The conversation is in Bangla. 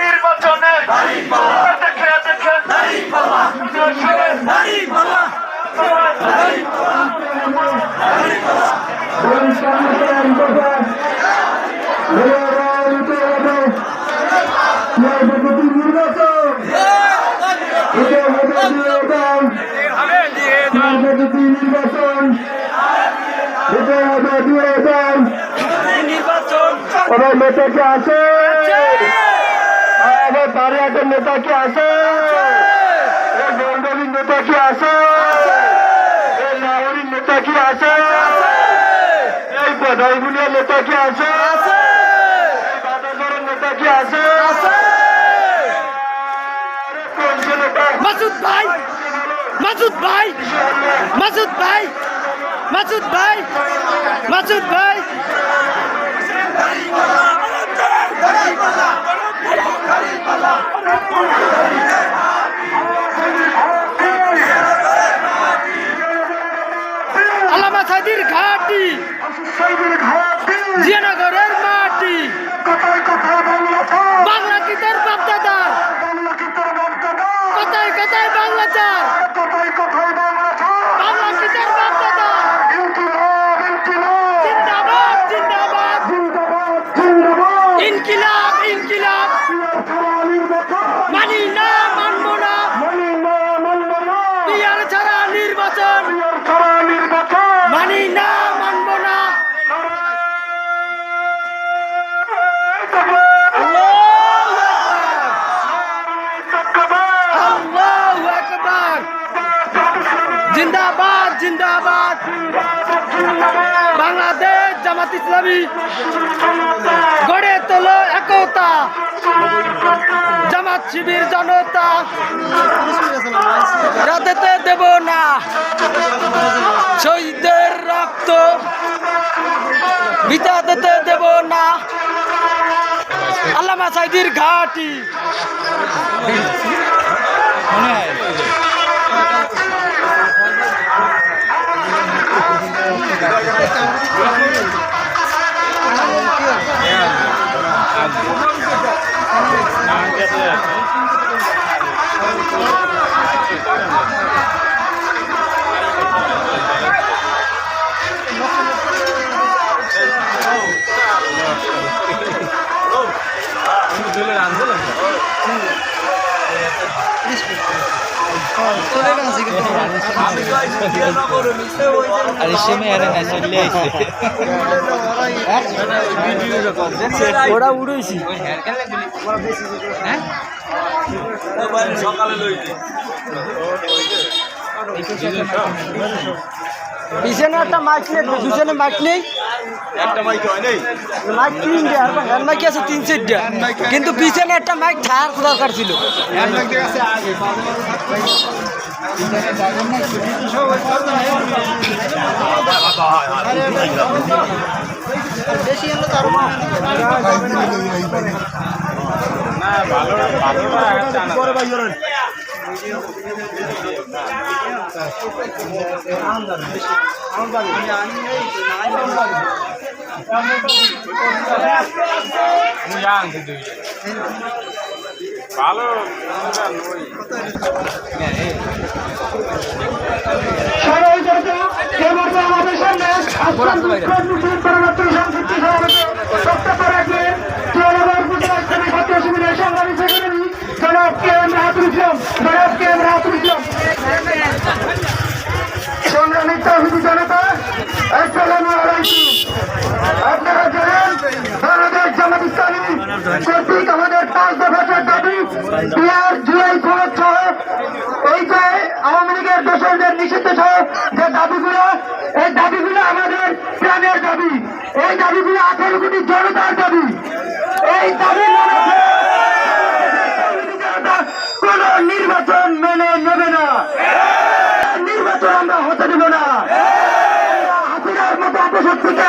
নির্বাচনে দেখে দেখে আমার নেতা কি আছে? আমার বাড়িয়াটের নেতা কি আছে? বঙ্গবীর নেতা কি আছে? লাহোরির নেতা কি আছে? এই বদাইগুলিয়ার নেতা কি আছে? বাদাজরের নেতা কি আছে? মাসুদ ভাই, মাসুদ ভাই, মাসুদ ভাই, মাসুদ ভাই, মাসুদ ভাই। আল্লামা সাইদির ঘাটি, জিয়ানগরের মাটি, বাংলা কি তোর বাপদাদার, কোথায় কোথায় বাংলা চার, বাংলা কি তোর বাপদাদার। জিন্দাবাদ জিন্দাবাদ ইনকিলাব ইনকিলাব, মানি না মানব না, পিয়ার ছাড়া নির্বাচন, মানি না মানব না। আল্লাহু আকবার, জিন্দাবাদ জিন্দাবাদ, বাংলাদেশ জামাত ইসলামী গড়ে তোলো একতা, জামাত শিবির জনতা রাতেতে দেব না শহীদদের রক্ত, বিতা দিতে দেব না। আল্লামা সাইদির ঘাটি। ওরা উড়েছি পিছনে একটা মাইক নেই, পিছনে মাইক নেই, মাইক তিনটে আর হ্যান্ড মাইক আছে 3-4টা, কিন্তু পিছনে একটা মাইক থাকার দরকার ছিল। বেশি হলো তার ভালো আমাদের সামনে সংগ্রামিত জনতা, আসসালামু আলাইকুম। আপনারা জানেন বাংলাদেশ জামাত ইসলামী কর্তৃক আমাদের 5 দফার দাবি, পিয়ার জুলাই খরচ সহ এই যে আওয়ামী লীগের দোষরদের নিষিদ্ধ সহ যে দাবিগুলো, এই দাবিগুলো আমাদের প্রাণের দাবি, এই দাবিগুলো 18 কোটি জনতার দাবি। এই দাবি কোন নির্বাচন মেনে নেবে না, নির্বাচন আমরা হতে দেব না। হাসিনার মতো অপশক্তিকে